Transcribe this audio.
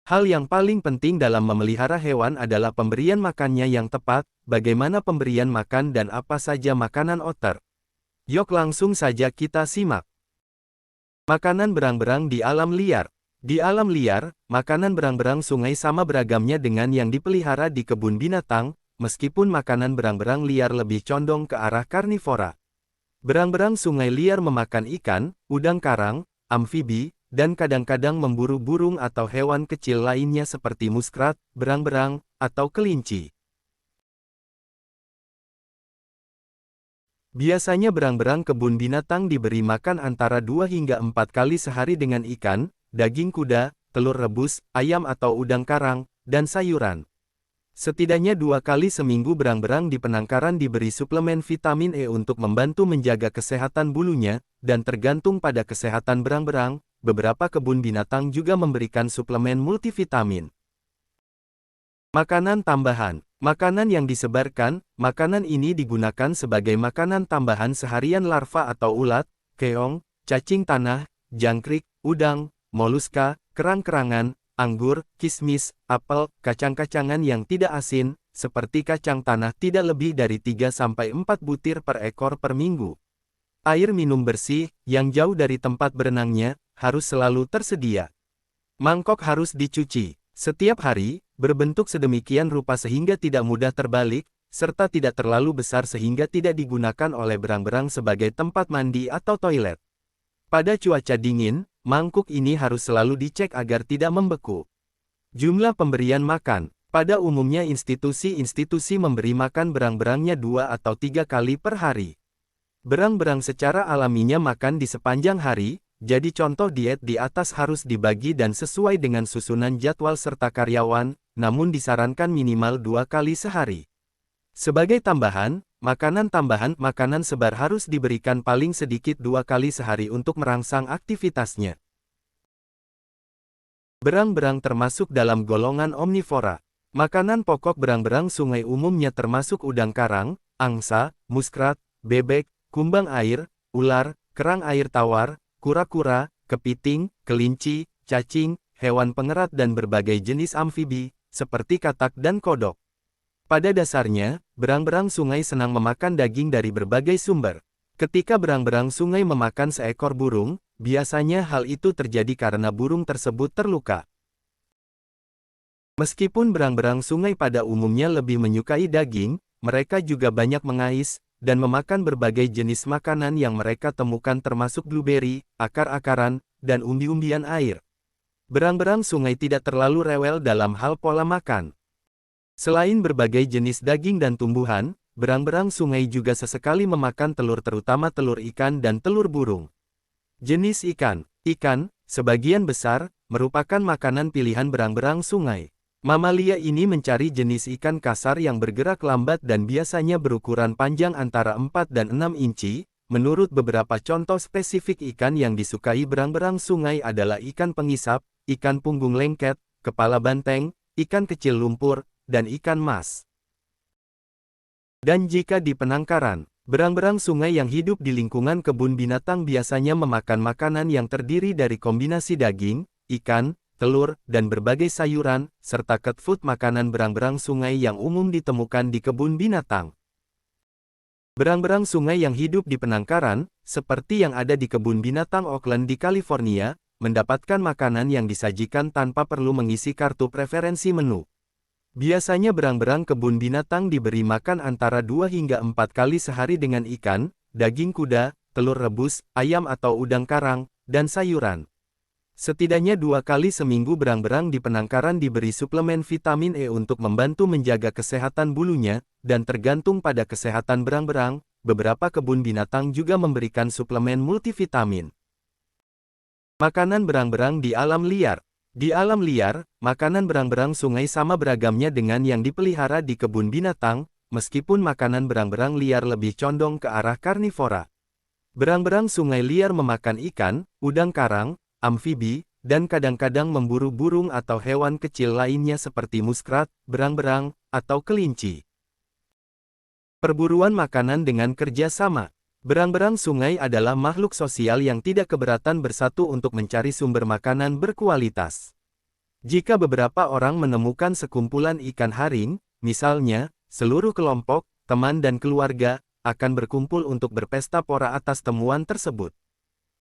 Hal yang paling penting dalam memelihara hewan adalah pemberian makannya yang tepat, bagaimana pemberian makan dan apa saja makanan otter. Yuk langsung saja kita simak. Makanan berang-berang di alam liar. Di alam liar, makanan berang-berang sungai sama beragamnya dengan yang dipelihara di kebun binatang, meskipun makanan berang-berang liar lebih condong ke arah karnivora. Berang-berang sungai liar memakan ikan, udang karang, amfibi, dan kadang-kadang memburu burung atau hewan kecil lainnya seperti muskrat, berang-berang, atau kelinci. Biasanya berang-berang kebun binatang diberi makan antara 2 hingga 4 kali sehari dengan ikan, daging kuda, telur rebus, ayam atau udang karang, dan sayuran. Setidaknya 2 kali seminggu berang-berang di penangkaran diberi suplemen vitamin E untuk membantu menjaga kesehatan bulunya, dan tergantung pada kesehatan berang-berang, beberapa kebun binatang juga memberikan suplemen multivitamin. Makanan tambahan. Makanan yang disebarkan, makanan ini digunakan sebagai makanan tambahan seharian larva atau ulat, keong, cacing tanah, jangkrik, udang, moluska, kerang-kerangan, anggur, kismis, apel, kacang-kacangan yang tidak asin, seperti kacang tanah tidak lebih dari 3-4 butir per ekor per minggu. Air minum bersih, yang jauh dari tempat berenangnya, harus selalu tersedia. Mangkok harus dicuci setiap hari, berbentuk sedemikian rupa sehingga tidak mudah terbalik, serta tidak terlalu besar sehingga tidak digunakan oleh berang-berang sebagai tempat mandi atau toilet. Pada cuaca dingin, mangkuk ini harus selalu dicek agar tidak membeku. Jumlah pemberian makan. Pada umumnya institusi-institusi memberi makan berang-berangnya 2 atau 3 kali per hari. Berang-berang secara alaminya makan di sepanjang hari, jadi contoh diet di atas harus dibagi dan sesuai dengan susunan jadwal serta karyawan, namun disarankan minimal 2 kali sehari. Sebagai tambahan, makanan sebar harus diberikan paling sedikit 2 kali sehari untuk merangsang aktivitasnya. Berang-berang termasuk dalam golongan omnivora. Makanan pokok berang-berang sungai umumnya termasuk udang karang, angsa, muskrat, bebek, kumbang air, ular, kerang air tawar, kura-kura, kepiting, kelinci, cacing, hewan pengerat dan berbagai jenis amfibi, seperti katak dan kodok. Pada dasarnya, berang-berang sungai senang memakan daging dari berbagai sumber. Ketika berang-berang sungai memakan seekor burung, biasanya hal itu terjadi karena burung tersebut terluka. Meskipun berang-berang sungai pada umumnya lebih menyukai daging, mereka juga banyak mengais, dan memakan berbagai jenis makanan yang mereka temukan termasuk blueberry, akar-akaran, dan umbi-umbian air. Berang-berang sungai tidak terlalu rewel dalam hal pola makan. Selain berbagai jenis daging dan tumbuhan, berang-berang sungai juga sesekali memakan telur terutama telur ikan dan telur burung. Jenis ikan. Ikan, sebagian besar, merupakan makanan pilihan berang-berang sungai. Mamalia ini mencari jenis ikan kasar yang bergerak lambat dan biasanya berukuran panjang antara 4 dan 6 inci. Menurut beberapa contoh spesifik ikan yang disukai berang-berang sungai adalah ikan pengisap, ikan punggung lengket, kepala banteng, ikan kecil lumpur, dan ikan mas. Dan jika di penangkaran, berang-berang sungai yang hidup di lingkungan kebun binatang biasanya memakan makanan yang terdiri dari kombinasi daging, ikan, telur, dan berbagai sayuran, serta cat food makanan berang-berang sungai yang umum ditemukan di kebun binatang. Berang-berang sungai yang hidup di penangkaran, seperti yang ada di kebun binatang Oakland di California, mendapatkan makanan yang disajikan tanpa perlu mengisi kartu preferensi menu. Biasanya berang-berang kebun binatang diberi makan antara 2 hingga 4 kali sehari dengan ikan, daging kuda, telur rebus, ayam atau udang karang, dan sayuran. Setidaknya 2 kali seminggu berang-berang di penangkaran diberi suplemen vitamin E untuk membantu menjaga kesehatan bulunya, dan tergantung pada kesehatan berang-berang, beberapa kebun binatang juga memberikan suplemen multivitamin. Makanan berang-berang di alam liar. Di alam liar, makanan berang-berang sungai sama beragamnya dengan yang dipelihara di kebun binatang, meskipun makanan berang-berang liar lebih condong ke arah karnivora. Berang-berang sungai liar memakan ikan, udang karang, amfibi, dan kadang-kadang memburu burung atau hewan kecil lainnya seperti muskrat, berang-berang, atau kelinci. Perburuan makanan dengan kerja sama. Berang-berang sungai adalah makhluk sosial yang tidak keberatan bersatu untuk mencari sumber makanan berkualitas. Jika beberapa orang menemukan sekumpulan ikan haring, misalnya, seluruh kelompok, teman dan keluarga, akan berkumpul untuk berpesta pora atas temuan tersebut.